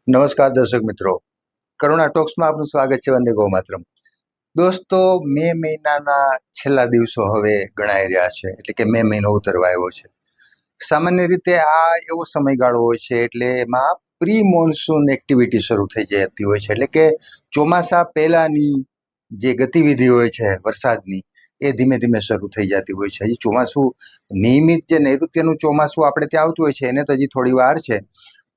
નમસ્કાર દર્શક મિત્રો, કરુણા ટોક્સમાં આપનું સ્વાગત છે. વંદે ગૌ માતરમ. દોસ્તો, મે મહિનાના છેલ્લા દિવસો હવે ગણાઈ રહ્યા છે, એટલે કે મે મહિનો ઉતરવા આવ્યો છે. સામાન્ય રીતે આ એવો સમયગાળો હોય છે એટલે એમાં પ્રી મોન્સૂન એક્ટિવિટી શરૂ થઈ જતી હોય છે, એટલે કે ચોમાસા પહેલાની જે ગતિવિધિ હોય છે વરસાદની, એ ધીમે ધીમે શરૂ થઈ જતી હોય છે. હજી ચોમાસું નિયમિત જે નૈઋત્યનું ચોમાસું આપણે ત્યાં આવતું હોય છે એને તો હજી થોડી વાર છે,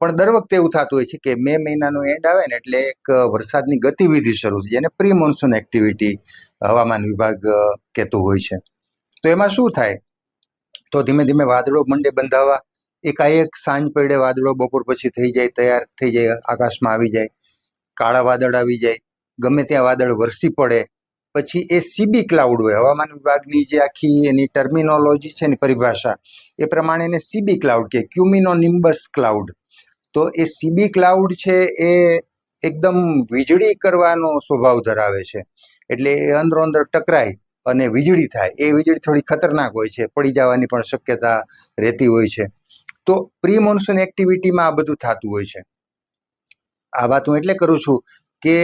પણ દર વખતે એવું થતું હોય છે કે મે મહિનાનો એન્ડ આવે ને એટલે એક વરસાદની ગતિવિધિ શરૂ થઈ જાય, એને પ્રી મોન્સૂન એક્ટિવિટી હવામાન વિભાગ કહેતું હોય છે. તો એમાં શું થાય, તો ધીમે ધીમે વાદળો મંડે બંધાવા. એકાએક સાંજ પડે વાદળો બપોર પછી થઈ જાય, તૈયાર થઈ જાય, આકાશમાં આવી જાય, કાળા વાદળ આવી જાય, ગમે ત્યાં વાદળ વરસી પડે. પછી એ સીબી ક્લાઉડ હોય, હવામાન વિભાગની જે આખી એની ટર્મિનોલોજી છે ને, પરિભાષા એ પ્રમાણે એને સીબી ક્લાઉડ કે ક્યુમિનો નિમ્બસ ક્લાઉડ. તો એ સીબી ક્લાઉડ છે એ એકદમ વીજળી કરવાનો સ્વભાવ ધરાવે છે, એટલે એ અંદરો અંદર ટકરાય અને વીજળી થાય. એ વીજળી થોડી ખતરનાક હોય છે, પડી જવાની પણ શક્યતા રહેતી હોય છે. તો પ્રી મોન્સૂન એક્ટિવિટીમાં આ બધું થતું હોય છે. આ વાત હું એટલે કરું છું કે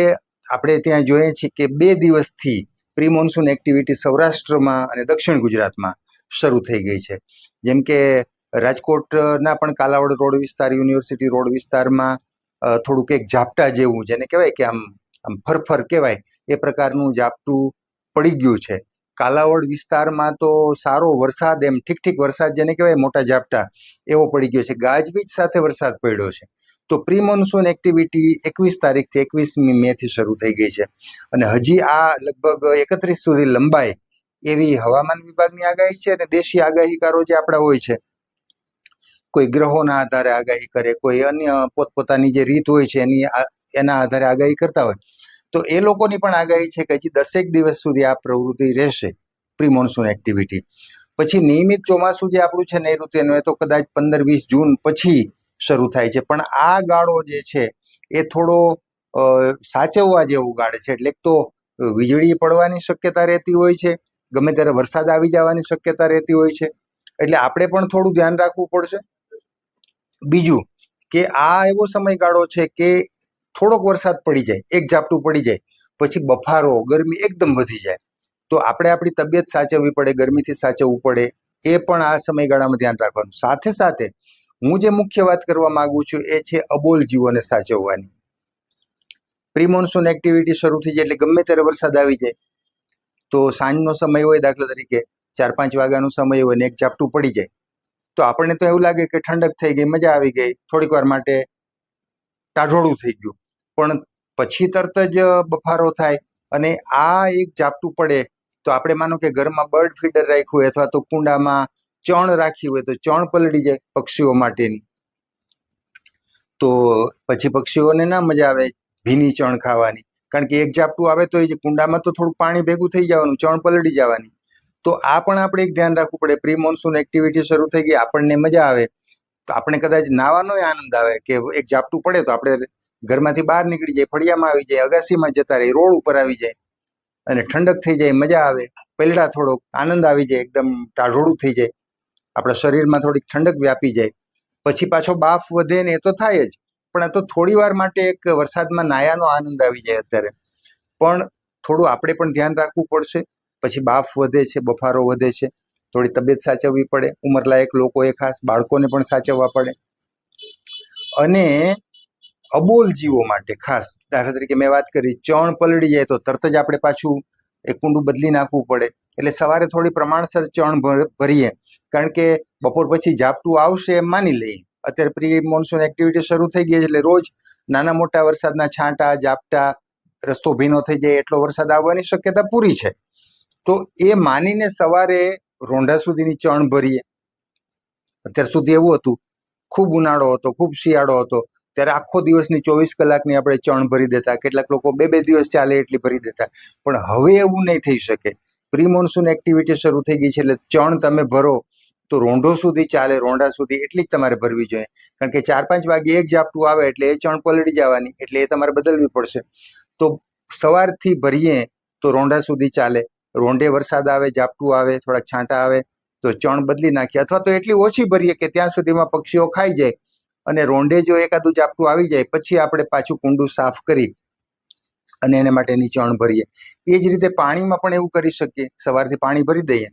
આપણે ત્યાં જોઈએ છીએ કે 2 દિવસથી પ્રી મોન્સૂન એક્ટિવિટી સૌરાષ્ટ્રમાં અને દક્ષિણ ગુજરાતમાં શરૂ થઈ ગઈ છે. જેમ કે રાજકોટના પણ કાલાવડ રોડ વિસ્તાર, યુનિવર્સિટી રોડ વિસ્તારમાં થોડુંક એક ઝાપટા જેવું, જેને કહેવાય કે આમ ફરફર કહેવાય, એ પ્રકારનું ઝાપટું પડી ગયું છે. કાલાવડ વિસ્તારમાં તો સારો વરસાદ, એમ ઠીક ઠીક વરસાદ જેને કહેવાય, મોટા ઝાપટા એવો પડી ગયો છે. ગાજવીજ સાથે વરસાદ પડ્યો છે. તો પ્રી મોન્સૂન એક્ટિવિટી 21 તારીખથી 21મી મેથી શરૂ થઈ ગઈ છે અને હજી આ લગભગ 31 સુધી લંબાય એવી હવામાન વિભાગની આગાહી છે. અને દેશી આગાહીકારો જે આપણા હોય છે, કોઈ ગ્રહોના આધારે આગાહી કરે, કોઈ અન્ય પોતપોતાની જે રીત હોય છે એના આધારે આગાહી કરતા હોય. તો એ લોકોની પણ આગાહી છે કે હજી 10 દિવસ સુધી આ પ્રવૃત્તિ રહેશે, પ્રી મોન્સૂન એક્ટિવિટી. પછી નિયમિત ચોમાસું જે આપણું છે નૈઋત્યનું, એ તો કદાચ 15-20 જૂન પછી શરૂ થાય છે. પણ આ ગાળો જે છે એ થોડો સાચવવા જેવું ગાળે છે. એટલે તો વીજળી પડવાની શક્યતા રહેતી હોય છે, ગમે ત્યારે વરસાદ આવી જવાની શક્યતા રહેતી હોય છે, એટલે આપણે પણ થોડું ધ્યાન રાખવું પડશે. બીજું કે આ એવો સમયગાળો છે કે થોડોક વરસાદ પડી જાય, એક ઝાપટું પડી જાય, પછી બફારો, ગરમી એકદમ વધી જાય. તો આપણે આપણી તબિયત સાચવવી પડે, ગરમીથી સાચવવું પડે, એ પણ આ સમયગાળામાં ધ્યાન રાખવાનું. સાથે સાથે હું જે મુખ્ય વાત કરવા માંગુ છું એ છે અબોલ જીવોને સાચવવાની. પ્રી મોન્સૂન એક્ટિવિટી શરૂ થઈ જાય એટલે ગમે ત્યારે વરસાદ આવી જાય. તો સાંજનો સમય હોય, દાખલા તરીકે 4-5 વાગ્યાનો સમય હોય ને એક ઝાપટું પડી જાય, તો આપણને તો એવું લાગે કે ઠંડક થઈ ગઈ, મજા આવી ગઈ, થોડીક વાર માટે ટાઢોળું થઈ ગયું. પણ પછી તરત જ બફારો થાય અને આ એક ઝાપટું પડે તો આપણે માનો કે ઘરમાં બર્ડ ફીડર રાખ્યું હોય અથવા તો કુંડામાં ચણ રાખી હોય, તો ચણ પલળી જાય પક્ષીઓ માટેની. તો પછી પક્ષીઓને ના મજા આવે ભીની ચણ ખાવાની, કારણ કે એક ઝાપટું આવે તો એ કુંડામાં તો થોડું પાણી ભેગું થઈ જવાનું, ચણ પલળી જવાની. તો આ પણ આપણે એક ધ્યાન રાખવું પડે. પ્રી મોન્સૂન એક્ટિવિટી શરૂ થઈ ગઈ, આપણને મજા આવે, તો આપણે કદાચ નાવાનો આનંદ આવે કે એક ઝાપટું પડે તો આપણે ઘરમાંથી બહાર નીકળી જાય, ફળિયામાં આવી જાય, અગાસીમાં જતા રહે, રોડ ઉપર આવી જાય અને ઠંડક થઈ જાય, મજા આવે, પલડા થોડોક આનંદ આવી જાય, એકદમ ટાઢોળું થઈ જાય, આપણા શરીરમાં થોડીક ઠંડક વ્યાપી જાય. પછી પાછો બાફ વધે ને, એ તો થાય જ, પણ આ તો થોડી વાર માટે એક વરસાદમાં નાયાનો આનંદ આવી જાય અત્યારે. પણ થોડું આપણે પણ ધ્યાન રાખવું પડશે. પછી બાફ વધે છે, બફારો વધે છે, થોડી તબિયત સાચવવી પડે. ઉંમરલાયક લોકોએ ખાસ, બાળકોને પણ સાચવવા પડે. અને અબોલ જીવો માટે ખાસ, દાખલા તરીકે મેં વાત કરી, ચણ પલળી જાય તો તરત જ આપણે પાછું એ કુંડું બદલી નાખવું પડે. એટલે સવારે થોડી પ્રમાણસર ચણ ભરીએ, કારણ કે બપોર પછી ઝાપટું આવશે એમ માની લઈએ. અત્યારે પ્રી મોન્સૂન એક્ટિવિટી શરૂ થઈ ગઈ એટલે રોજ નાના મોટા વરસાદના છાંટા, ઝાપટા, રસ્તો ભીનો થઈ જાય એટલો વરસાદ આવવાની શક્યતા પૂરી છે. તો એ માનીને સવારે રોંઢા સુધીની ચણ ભરીએ. અત્યાર સુધી એવું હતું, ખૂબ ઉનાળો હતો, ખૂબ શિયાળો હતો, ત્યારે આખો દિવસની 24 કલાકની આપણે ચણ ભરી દેતા. કેટલાક લોકો 2-2 દિવસ ચાલે એટલી ભરી દેતા. પણ હવે એવું નહીં થઈ શકે. પ્રી મોન્સૂન એક્ટિવિટી શરૂ થઈ ગઈ છે એટલે ચણ તમે ભરો તો રોંઢો સુધી ચાલે, રોંઢા સુધી એટલી જ તમારે ભરવી જોઈએ. કારણ કે 4-5 વાગે એક ઝાપટું આવે એટલે એ ચણ પલળી જવાની, એટલે એ તમારે બદલવી પડશે. તો સવારથી ભરીએ તો રોંઢા સુધી ચાલે. રોંઢે વરસાદ આવે, ઝાપટું આવે, થોડાક છાંટા આવે તો ચણ બદલી નાખીએ, અથવા તો એટલી ઓછી ભરીએ કે ત્યાં સુધીમાં પક્ષીઓ ખાઈ જાય અને રોંઢે જો એકાદું ઝાપટું આવી જાય પછી આપણે પાછું કુંડું સાફ કરી અને એને માટેની ચણ ભરીએ. એ જ રીતે પાણીમાં પણ એવું કરી શકીએ, સવારથી પાણી ભરી દઈએ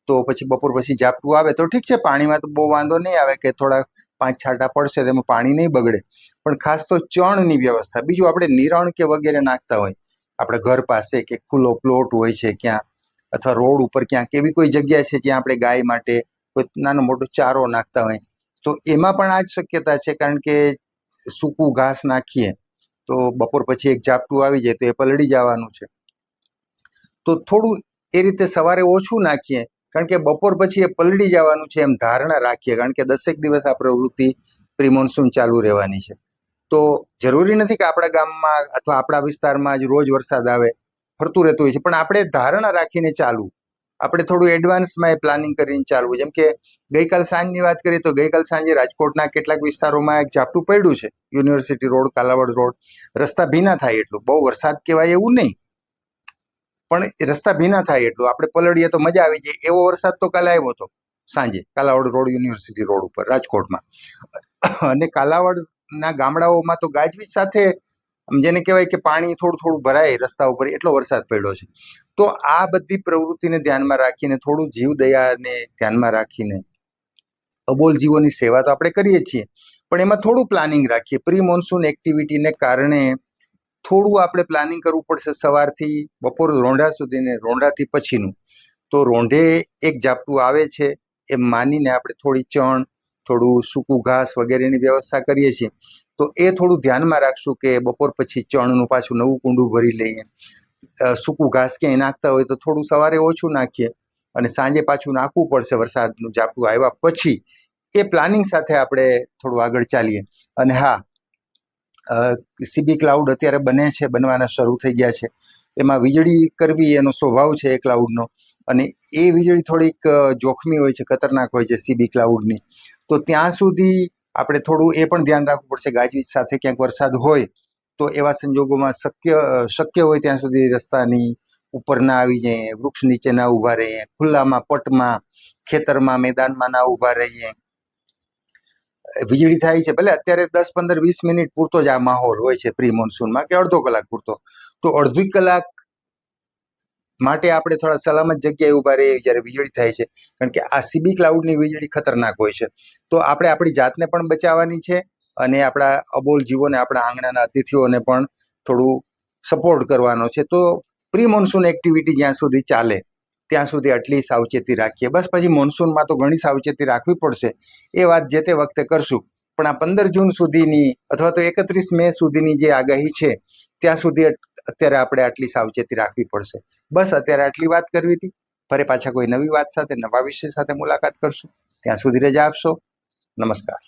તો પછી બપોર પછી ઝાપટું આવે તો ઠીક છે, પાણીમાં તો બહુ વાંધો નહીં આવે કે થોડા 5 છાંટા પડશે તેમાં પાણી નહીં બગડે, પણ ખાસ તો ચણની વ્યવસ્થા. બીજું આપણે નિરણ કે વગેરે નાખતા હોય આપણે ઘર પાસે કે ખુલ્લો પ્લોટ હોય છે ક્યાં, અથવા રોડ ઉપર ક્યાંક એવી કોઈ જગ્યા છે જ્યાં આપણે ગાય માટે કોઈ નાનો મોટો ચારો નાખતા હોય તો એમાં પણ આ જ શક્યતા છે, કારણ કે સૂકું ઘાસ નાખીએ તો બપોર પછી એક ઝાપટું આવી જાય તો એ પલળી જવાનું છે. તો થોડું એ રીતે સવારે ઓછું નાખીએ, કારણ કે બપોર પછી એ પલળી જવાનું છે એમ ધારણા રાખીએ, કારણ કે 10 દિવસ આ પ્રવૃત્તિ પ્રી મોન્સૂન ચાલુ રહેવાની છે. તો જરૂરી નથી કે આપણા ગામમાં અથવા આપણા વિસ્તારમાં જ રોજ વરસાદ આવે, ફરતું રહેતું હોય છે, પણ આપણે ધારણા રાખીને ચાલવું. આપણે થોડું એડવાન્સમાં એ પ્લાનિંગ કરીને ચાલવું. જેમ કે ગઈકાલ સાંજની વાત કરીએ તો ગઈકાલ સાંજે રાજકોટના કેટલાક વિસ્તારોમાં એક ઝાપટું પડ્યું છે, યુનિવર્સિટી રોડ, કાલાવડ રોડ. રસ્તા ભીના થાય એટલું, બહુ વરસાદ કહેવાય એવું નહીં, પણ રસ્તા ભીના થાય એટલું આપણે પલળીએ તો મજા આવી જાય એવો વરસાદ તો કાલે આવ્યો હતો સાંજે કાલાવડ રોડ, યુનિવર્સિટી રોડ ઉપર રાજકોટમાં. અને કાલાવડના ગામડાઓમાં તો ગાજવીજ સાથે જેને કહેવાય કે પાણી થોડું થોડું ભરાય રસ્તા ઉપર, એટલો વરસાદ પડ્યો છે. તો આ બધી પ્રવૃત્તિને ધ્યાનમાં રાખીને, થોડું જીવદયાને ધ્યાનમાં રાખીને, અબોલ જીવોની સેવા તો આપણે કરીએ છીએ, પણ એમાં થોડું પ્લાનિંગ રાખીએ. પ્રી મોન્સૂન એક્ટિવિટીને કારણે થોડું આપણે પ્લાનિંગ કરવું પડશે સવારથી બપોર રોંઢા સુધીને, રોંઢાથી પછીનું. તો રોંઢે એક ઝાપટું આવે છે એમ માનીને આપણે થોડી ચણ, થોડું સૂકું ઘાસ વગેરેની વ્યવસ્થા કરીએ છીએ. તો એ થોડું ધ્યાનમાં રાખશું કે બપોર પછી ચણનું પાછું નવું કુંડું ભરી લઈએ. સૂકું ઘાસ ક્યાંય નાખતા હોય તો થોડું સવારે ઓછું નાખીએ અને સાંજે પાછું નાખવું પડશે વરસાદનું ઝાપટું આવ્યા પછી. એ પ્લાનિંગ સાથે આપણે થોડું આગળ ચાલીએ. અને હા, સીબી ક્લાઉડ અત્યારે બને છે, બનવાના શરૂ થઈ ગયા છે. એમાં વીજળી કરવી એનો સ્વભાવ છે એ ક્લાઉડનો, અને એ વીજળી થોડીક જોખમી હોય છે, ખતરનાક હોય છે સીબી ક્લાઉડની. તો ત્યાં સુધી આપણે થોડું એ પણ ધ્યાન રાખવું પડશે, ગાજવીજ સાથે ક્યાંક વરસાદ હોય તો એવા સંજોગોમાં શક્ય હોય ત્યાં સુધી રસ્તાની ઉપર ના આવી જઈએ, વૃક્ષ નીચે ના ઊભા રહીએ, ખુલ્લામાં પટમાં ખેતરમાં મેદાનમાં ના ઊભા રહીએ. વીજળી થાય છે ભલે અત્યારે 10, 15, 20 મિનિટ પૂરતો જ આ માહોલ હોય છે પ્રી મોન્સૂનમાં, કે અડધો કલાક પૂરતો. તો અડધી કલાક માટે આપણે થોડા સલામત જગ્યાએ ઊભા રહીએ જ્યારે વીજળી થાય છે, કારણ કે આ સીબી ક્લાઉડની વીજળી ખતરનાક હોય છે. તો આપણે આપણી જાતને પણ બચાવવાની છે અને આપણા અબોલ જીવોને, આપણા આંગણાના અતિથિઓને પણ થોડું સપોર્ટ કરવાનો છે. તો પ્રી મોન્સૂન એક્ટિવિટી જ્યાં સુધી ચાલે ત્યાં સુધી આટલી સાવચેતી રાખીએ. બસ પછી મોન્સૂનમાં તો ઘણી સાવચેતી રાખવી પડશે, એ વાત જે તે વખતે કરશું. પણ આ 15 જૂન સુધીની અથવા તો 31 મે સુધીની જે આગાહી છે ત્યાં સુધી અત્યારે આપણે આટલી સાવચેતી રાખવી પડશે. બસ અત્યારે આટલી વાત કરવી હતી. ફરી પાછા કોઈ નવી વાત સાથે, નવા વિષય સાથે મુલાકાત કરશું. ત્યાં સુધી રજા આપશો. નમસ્કાર.